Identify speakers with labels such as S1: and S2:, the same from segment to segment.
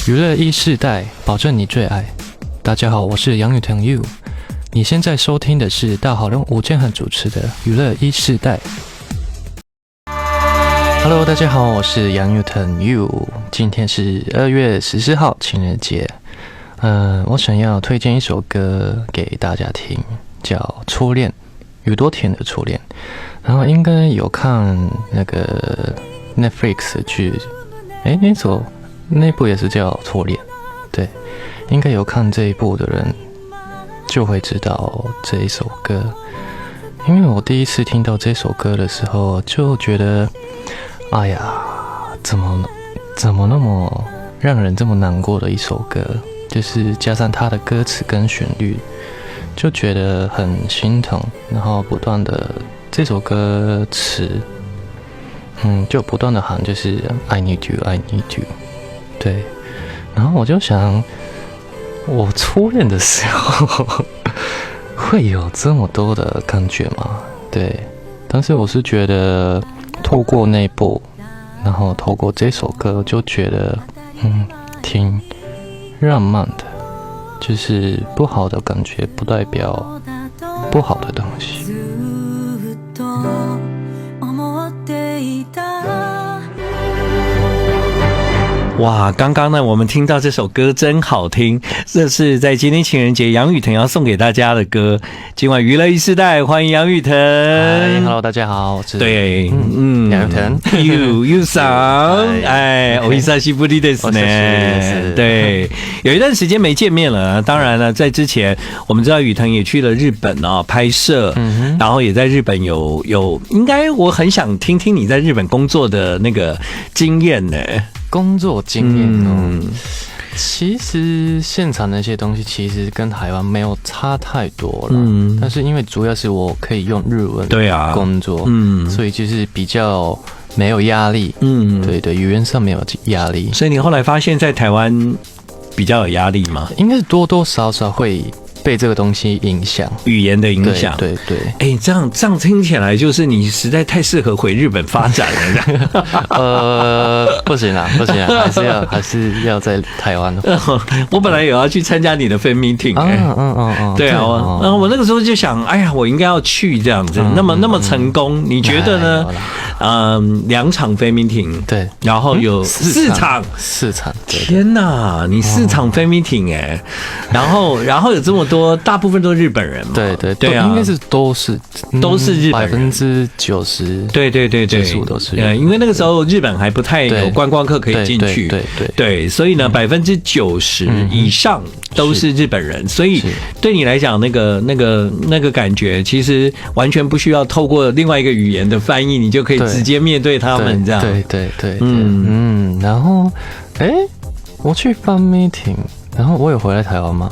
S1: 娱乐E世代，保证你最爱。大家好，我是杨宇腾 You。你现在收听的是大好人吴建衡主持的娱乐E世代。Hello， 大家好，我是杨宇腾 You。今天是2月14号情人节。我想要推荐一首歌给大家听，叫《初恋》，宇多田的《初恋》。然后应该有看那个 Netflix 的剧，那部也是叫《初恋》，对，应该有看这一部的人就会知道这一首歌。因为我第一次听到这首歌的时候，就觉得，哎呀，怎么那么让人这么难过的一首歌，就是加上它的歌词跟旋律，就觉得很心疼，然后不断的这首歌词，就不断的喊，就是 I need you, I need you， 对，然后我就想，我初恋的时候会有这么多的感觉吗？对，但是我是觉得透过那部，然后透过这首歌，就觉得挺浪漫的，就是不好的感觉不代表不好的东西。
S2: 哇，刚刚呢，我们听到这首歌真好听，这是在今天情人节杨宇腾要送给大家的歌。今晚娱乐E世代，欢迎杨宇腾。
S1: Hello， 大家好，我是
S2: 对，
S1: 杨宇腾。
S2: You さん，お久しぶりですね。对，有一段时间没见面了。当然了，在之前我们知道宇腾也去了日本啊拍摄，然后也在日本有，应该我很想听听你在日本工作的那个经验呢。
S1: 工作经验其实现场那些东西其实跟台湾没有差太多了，但是因为主要是我可以用日文工作，所以就是比较没有压力，对，语言上没有压力。
S2: 所以你后来发现在台湾比较有压力吗？
S1: 应该是多多少少会被这个东西影响，语
S2: 言的影响，
S1: 对。
S2: 这样听起来就是你实在太适合回日本发展
S1: 了。不行啊，还是要在台湾的。
S2: 我本来有要去参加你的 fan meeting， 对啊，我那个时候就想，哎呀，我应该要去这样子，那么成功，你觉得呢？2场 fan meeting， 对，然后有4场，天哪，你4场 fan meeting 然后有这么多，大部分都是日本人嘛，对啊，
S1: 应该是都是日本人，90%，
S2: 对，
S1: 结束都是，
S2: 因为那个时候日本还不太有观光客可以进去，对，所以呢，90%以上都是日本人，所以对你来讲，那个感觉，其实完全不需要透过另外一个语言的翻译，你就可以直接面对他们这样，
S1: 对，然后，我去fan meeting，然后我有回来台湾吗？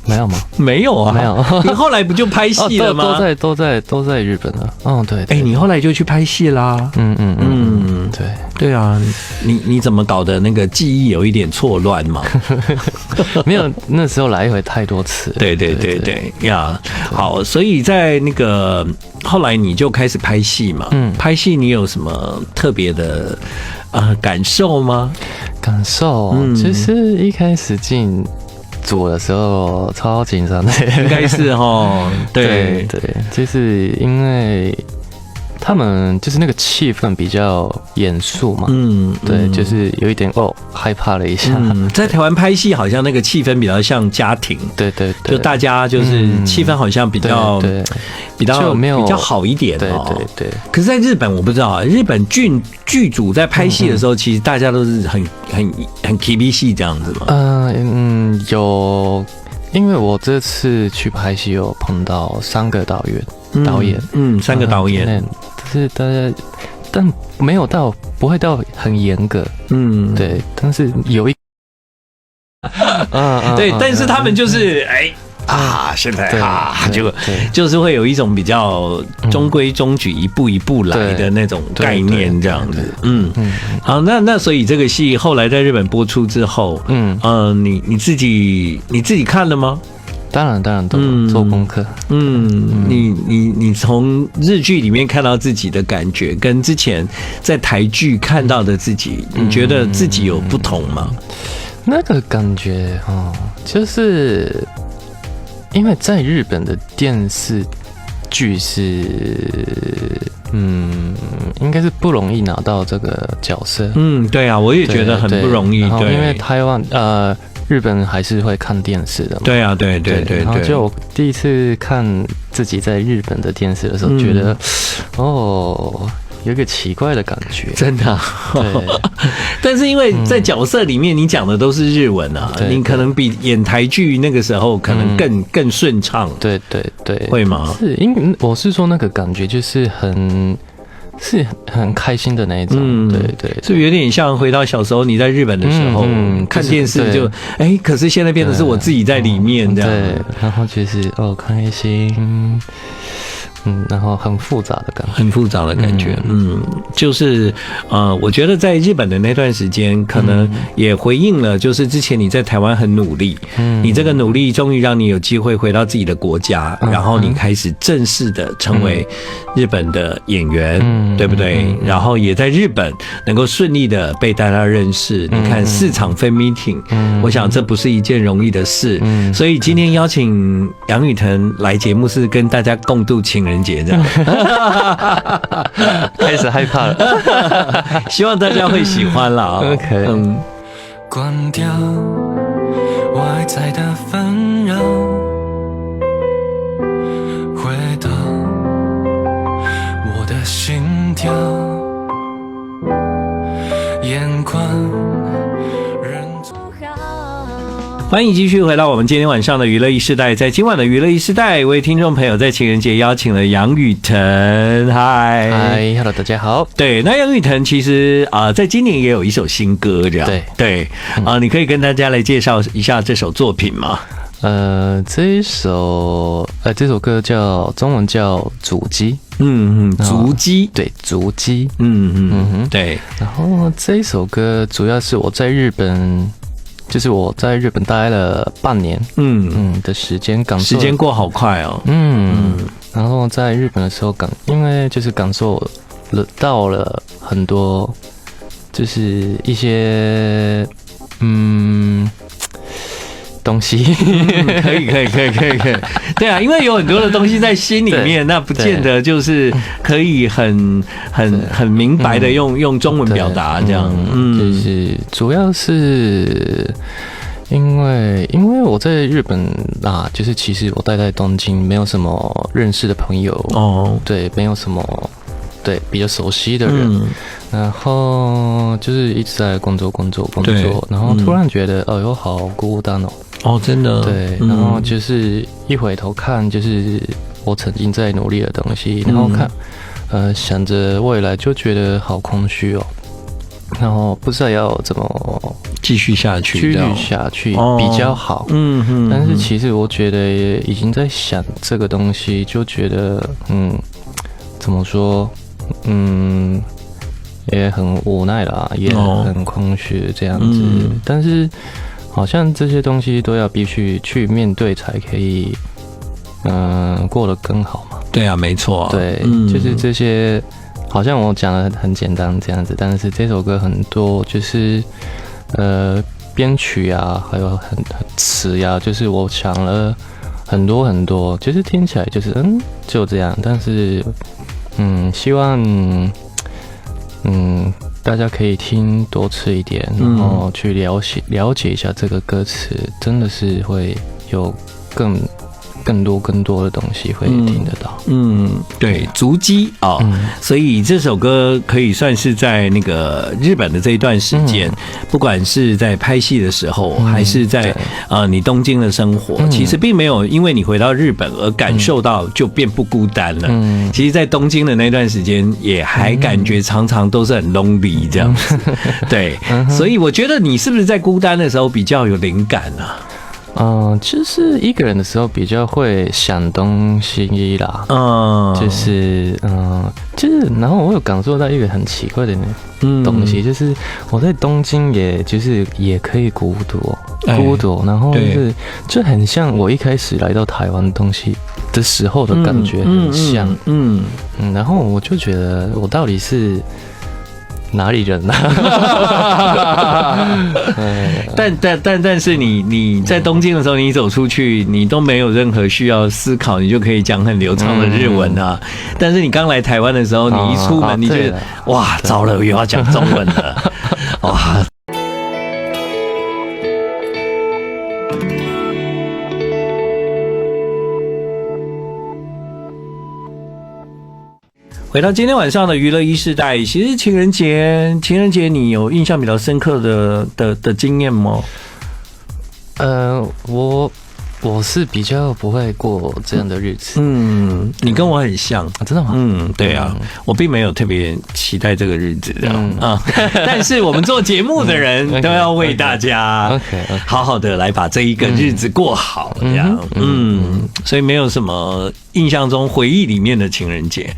S1: 没有吗？
S2: 没有啊，
S1: 没有。
S2: 你后来不就拍戏了吗？
S1: 都在日本了。对。
S2: 你后来就去拍戏啦。对啊，你怎么搞的？那个记忆有一点错乱嘛？
S1: 没有，那时候来回太多次。
S2: 对呀。好，所以在那个后来你就开始拍戏嘛。拍戏你有什么特别的感受吗？
S1: 感受，其实一开始进组的时候超紧张的，
S2: 应该是对，
S1: 就是因为他们就是那个气氛比较严肃嘛，对，就是有一点害怕了一下。
S2: 在台湾拍戏好像那个气氛比较像家庭，对，就大家就是气氛好像比较好一点，对。可是，在日本我不知道啊，日本剧组在拍戏的时候，其实大家都是很 KB 戏这样子嘛。
S1: 有，因为我这次去拍戏有碰到3个导演，3个导演，是大家，但没有不会到很严格，对，但是有一，
S2: 对，但是他们就是现在就是会有一种比较中规中矩、一步一步来的那种概念，这样子。好，那所以这个戏后来在日本播出之后，你自己看了吗？
S1: 当然都做功课。
S2: 你从日剧里面看到自己的感觉，跟之前在台剧看到的自己，你觉得自己有不同吗？
S1: 那个感觉就是因为在日本的电视剧是，应该是不容易拿到这个角色。
S2: 对啊，我也觉得很不容易。对，
S1: 因为台湾日本还是会看电视的嘛。
S2: 对啊，对。
S1: 然后就我第一次看自己在日本的电视的时候，觉得有一个奇怪的感觉，
S2: 真的。但是因为在角色里面，你讲的都是日文啊，你可能比演台剧那个时候可能更顺畅。对，会吗？
S1: 是，因为我是说那个感觉就是很开心的那一种。对，
S2: 就有点像回到小时候你在日本的时候看电视就可是现在变得是我自己在里面这样。
S1: 对，然后就是开心。然后很复杂的感觉，
S2: 就是我觉得在日本的那段时间，可能也回应了，就是之前你在台湾很努力，你这个努力终于让你有机会回到自己的国家，然后你开始正式的成为日本的演员，对不对？然后也在日本能够顺利的被大家认识。你看4场 fan meeting，我想这不是一件容易的事，所以今天邀请杨宇腾来节目是跟大家共度情人节这样。
S1: 开始害怕了。
S2: 希望大家会喜欢啦。
S1: OK，
S3: 关掉外在的纷扰，回到我的心跳，眼眶
S2: 欢迎继续回到我们今天晚上的娱乐一世代。在今晚的娱乐一世代，为听众朋友在情人节邀请了杨宇腾。
S1: 嗨 ，Hello， 大家好。
S2: 对，那杨宇腾其实在今年也有一首新歌，这样对你可以跟大家来介绍一下这首作品吗？
S1: 这首歌中文叫足迹。
S2: 足迹，
S1: 对，足迹。
S2: 对。
S1: 然后这一首歌主要是我在日本。就是我在日本待了半年，的时间，时间
S2: 过好快哦，
S1: 然后在日本的时候因为就是感受到了很多，就是一些东西，
S2: 可以，对啊，因为有很多的东西在心里面，那不见得就是可以很明白的用中文表达这样，
S1: 就是主要是因为我在日本就是其实我待在东京，没有什么认识的朋友对，没有什么比较熟悉的人，然后就是一直在工作，然后突然觉得好孤单
S2: 真的，
S1: 对，然后就是一回头看，就是我曾经在努力的东西，然后看想着未来，就觉得好空虚然后不知道要怎么
S2: 继续下去
S1: 比较好，但是其实我觉得已经在想这个东西，就觉得怎么说，也很无奈啦，也很空虚这样子，但是好像这些东西都要必须去面对，才可以过得更好嘛。
S2: 对啊，没错
S1: 对，就是这些，好像我讲的很简单这样子，但是这首歌很多就是编曲啊，还有很词啊，就是我想了很多，就是听起来就是就这样，但是希望大家可以听多次一点，然后去了解一下这个歌词，真的是会有更多的东西会听得到。
S2: 对，足迹所以这首歌可以算是在那个日本的这一段时间，不管是在拍戏的时候，还是在你东京的生活，其实并没有因为你回到日本而感受到就变不孤单了。其实在东京的那段时间，也还感觉常常都是很 lonely 这样子。对，所以我觉得你是不是在孤单的时候比较有灵感啊？
S1: 就是一个人的时候比较会想东西啦，就是然后我有感受到一个很奇怪的东西，就是我在东京也可以孤独，然后就很像我一开始来到台湾东西的时候的感觉很像，然后我就觉得我到底是哪里人啊？
S2: 但是你在东京的时候，你走出去，你都没有任何需要思考，你就可以讲很流畅的日文啊。但是你刚来台湾的时候，你一出门，你觉得哇，糟了，又要讲中文了，哇！回到今天晚上的娱乐1世代，其实情人节你有印象比较深刻的经验吗？
S1: 我是比较不会过这样的日子。
S2: 你跟我很像，
S1: 真的吗？
S2: 对啊，我并没有特别期待这个日子的但是我们做节目的人都要为大家好好的来把这一个日子过好，这样。所以没有什么印象中回忆里面的情人节，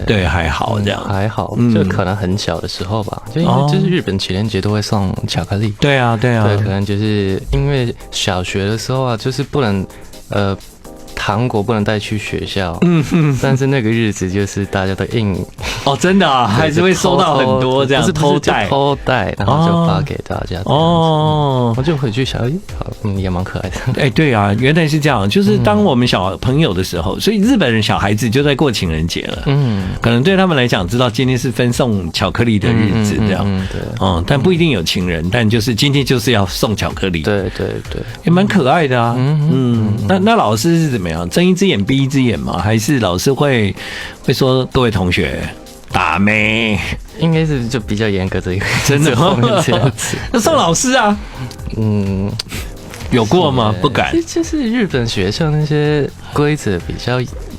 S2: 对，还好这样，
S1: 还好，就可能很小的时候吧，就因为就是日本情人节都会送巧克力，
S2: 对啊，对，
S1: 可能就是因为小学的时候啊，就是不能糖果不能带去学校，但是那个日子就是大家都硬
S2: 真的啊，还是会收到很多这样偷带，
S1: 然后就发给大家我就回去想，也蛮可爱的。
S2: 对啊，原来是这样，就是当我们小朋友的时候，所以日本人小孩子就在过情人节了，可能对他们来讲，知道今天是分送巧克力的日子这样，对，但不一定有情人，但就是今天就是要送巧克力，
S1: 对，
S2: 也蛮可爱的啊，那老师是怎么样？睁一只眼闭一只眼吗？还是老师会说各位同学打妹？
S1: 应该是就比较严格这一个，
S2: 真的
S1: 这样子。
S2: 那送老师啊？有过吗？不敢。
S1: 就是日本学校那些规则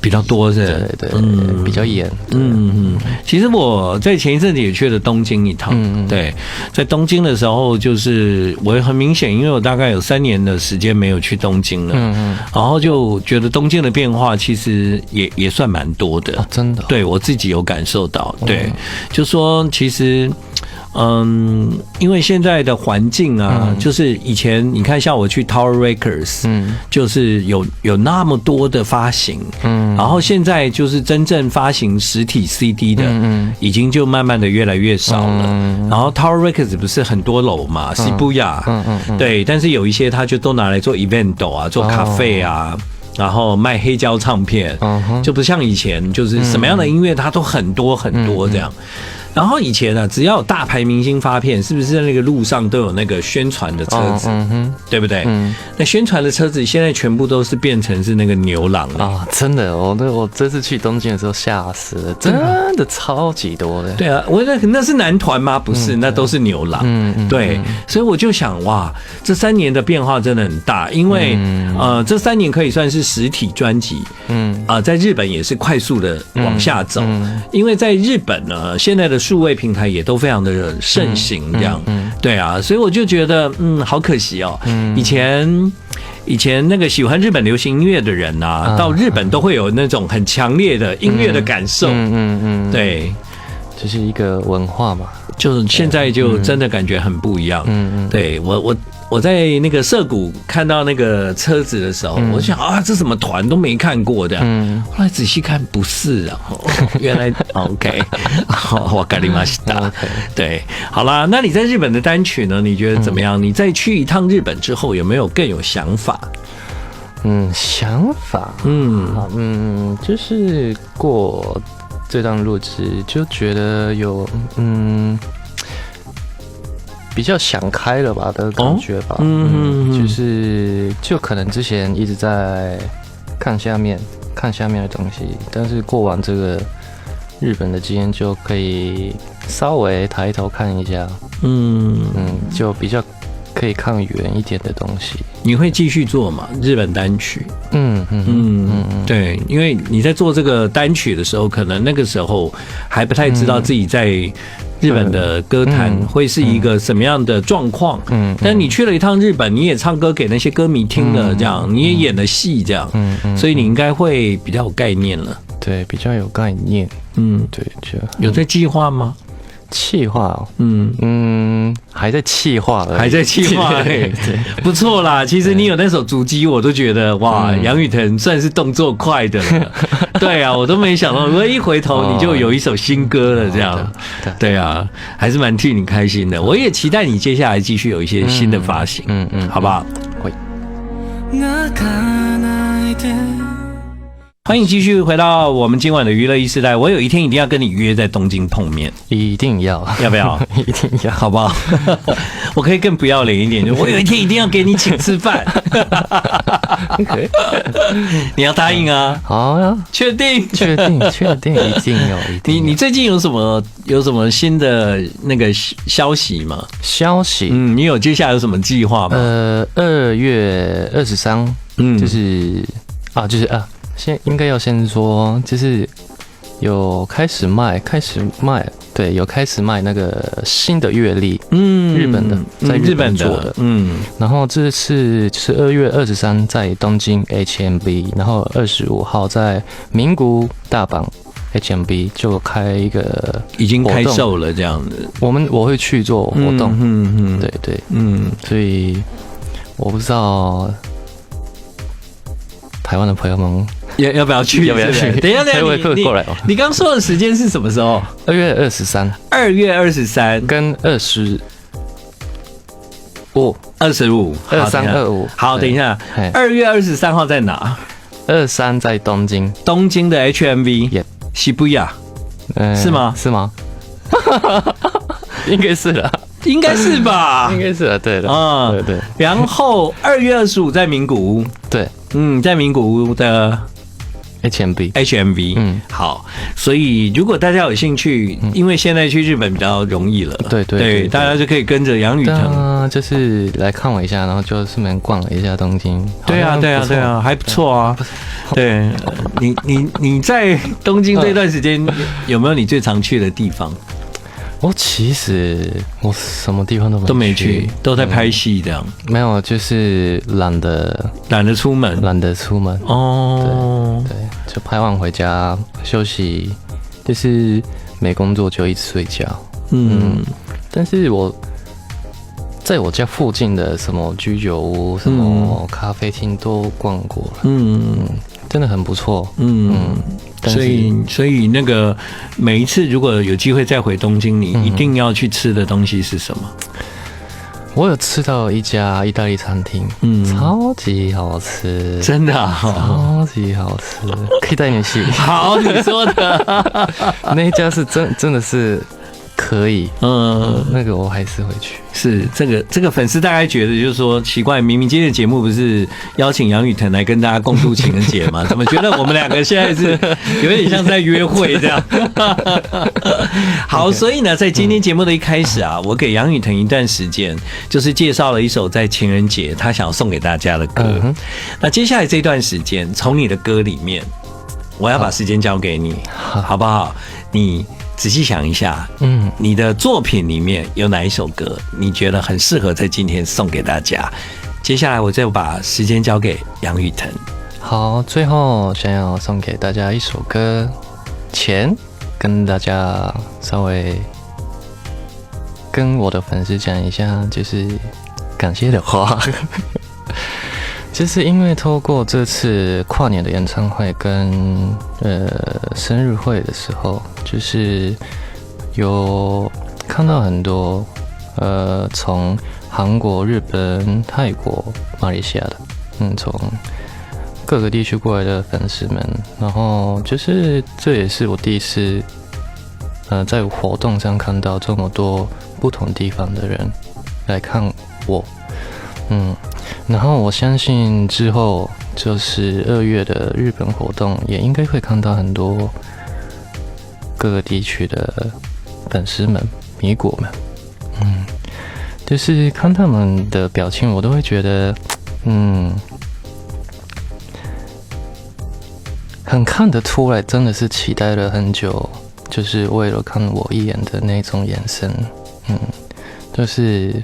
S1: 比较
S2: 多，是，
S1: 对，比较严。
S2: 其实我在前一阵子也去了东京一趟，对，在东京的时候，就是我很明显，因为我大概有3年的时间没有去东京了，然后就觉得东京的变化其实也算蛮多的，
S1: 真的，
S2: 对我自己有感受到，对，就说其实。因为现在的环境啊，就是以前你看，像我去 Tower Records，就是有那么多的发行，然后现在就是真正发行实体 CD 的，已经就慢慢的越来越少了。然后 Tower Records 不是很多楼嘛，西布亚，对，但是有一些他就都拿来做 event 啊，做咖啡啊。然后卖黑胶唱片，就不像以前，就是什么样的音乐它都很多这样。然后以前呢，只要有大牌明星发片，是不是在那个路上都有那个宣传的车子，对不对？那宣传的车子现在全部都是变成是那个牛郎了
S1: 真的，我这次去东京的时候吓死了，真的超级多的。
S2: 对啊，我那是男团吗？不是，那都是牛郎。对，所以我就想，哇，这3年的变化真的很大，因为这3年可以算是实体专辑，在日本也是快速的往下走，因为在日本呢，现在的数位平台也都非常的盛行，这样，对啊，所以我就觉得，好可惜哦。以前那个喜欢日本流行音乐的人啊，到日本都会有那种很强烈的音乐的感受，对，
S1: 就是一个文化嘛。
S2: 就是现在就真的感觉很不一样，对我在那个涩谷看到那个车子的时候，我想这什么团都没看过的，后来仔细看不是啊，原来 OK， わかりました。对，好啦，那你在日本的单曲呢？你觉得怎么样？你再去一趟日本之后，有没有更有想法？
S1: 想法，就是过这段路子就觉得有比较想开了吧的感觉吧，就可能之前一直在看下面的东西，但是过完这个日本的经验就可以稍微抬头看一下，就比较可以看远一点的东西。
S2: 你会继续做吗？日本单曲？对，因为你在做这个单曲的时候，可能那个时候还不太知道自己在日本的歌坛会是一个什么样的状况。但你去了一趟日本，你也唱歌给那些歌迷听了，这样你也演了戏，这样，所以你应该会比较有概念了。
S1: 对，比较有概念。对，就
S2: 有在计划吗？
S1: 企划，还在企划了，
S2: 还在企划，对，不错啦。其实你有那首足迹，我都觉得哇，杨宇腾算是动作快的了。对啊，我都没想到，我一回头你就有一首新歌了，这样。对啊，还是蛮替你开心的。我也期待你接下来继续有一些新的发行，好不好？会。欢迎继续回到我们今晚的娱乐一世代。我有一天一定要跟你约在东京碰面，
S1: 一定要
S2: 不要？
S1: 一定要，
S2: 好不好？我可以更不要脸一点，我有一天一定要给你请吃饭。你要答应啊？
S1: 好呀，
S2: 确定，
S1: 一定有。
S2: 你最近有什么新的那个消息吗？
S1: 消息，
S2: 你有接下来有什么计划吗
S1: ？2月23，就是先应该要先说，就是有开始卖，对，有开始卖那个新的月历，日本的，在日本做的，然后这次就是2月23在东京 HMB， 然后25号在名古屋大阪 HMB 就开一个
S2: 已经开售了这样子，
S1: 我会去做活动，对，所以我不知道台湾的朋友们
S2: 要不要去？等一下，你刚说的时间是什么时候
S1: ？2月23。
S2: 2月23
S1: 跟25。
S2: 23、25。好，等一下，2月23号在哪
S1: ？23在东京
S2: 的 HMV， 西布亚，是吗？
S1: 是吗？应该是了。
S2: 应该是吧？
S1: 应该是了，对的。对。
S2: 然后2月25在名古屋，
S1: 对，
S2: 在名古屋的 HMV， 好，所以如果大家有兴趣，因为现在去日本比较容易了，对，大家就可以跟着杨宇腾，
S1: 就是来看我一下，然后就顺便逛了一下东京。
S2: 对啊，还不错啊。对，你在东京这段时间有没有你最常去的地方？
S1: 其实我什么地方都没去，
S2: 都在拍戏这样。
S1: 没有，就是懒得出门。哦，对，就拍完回家休息，就是没工作就一直睡觉。但是我在我家附近的什么居酒屋、什么咖啡厅都逛过了。真的很不错。
S2: 所以那个每一次如果有机会再回东京，你一定要去吃的东西是什么？
S1: 我有吃到一家意大利餐厅，超级好吃，
S2: 真的
S1: 超级好吃，可以带你去。
S2: 好，你说的
S1: 那一家是真的是可以，那个我还是会去。
S2: 是这个粉丝大概觉得就是说奇怪，明明今天的节目不是邀请杨宇腾来跟大家共度情人节吗？怎么觉得我们两个现在是有点像在约会这样？好，所以呢，在今天节目的一开始啊，我给杨宇腾一段时间，就是介绍了一首在情人节他想要送给大家的歌。那接下来这段时间，从你的歌里面，我要把时间交给你，好不好？你仔细想一下，你的作品里面有哪一首歌你觉得很适合在今天送给大家？接下来我再把时间交给杨宇腾。
S1: 好，最后想要送给大家一首歌，前跟大家稍微跟我的粉丝讲一下，就是感谢的话。就是因为透过这次跨年的演唱会跟生日会的时候，就是有看到很多从韩国、日本、泰国、马来西亚的从各个地区过来的粉丝们，然后就是这也是我第一次在活动上看到这么多不同地方的人来看我。然后我相信之后就是2月的日本活动，也应该会看到很多各个地区的粉丝们、迷果们。就是看他们的表情，我都会觉得，很看得出来，真的是期待了很久，就是为了看我一眼的那种眼神。就是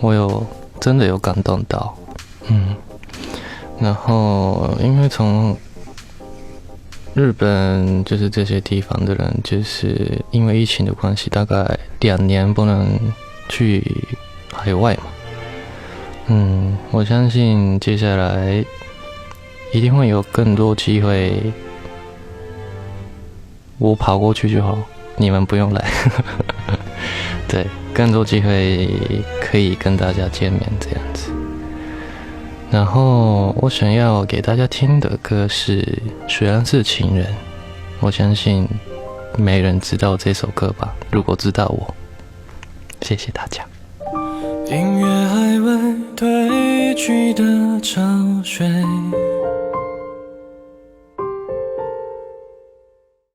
S1: 我真的有感动到，然后因为从日本就是这些地方的人，就是因为疫情的关系，大概2年不能去海外嘛。我相信接下来一定会有更多机会，我跑过去就好，你们不用来。对，更多机会可以跟大家见面这样子。然后我想要给大家听的歌是《虽然是情人》，我相信没人知道这首歌吧？如果知道我，谢谢大家。
S3: 音乐还未褪去的潮水，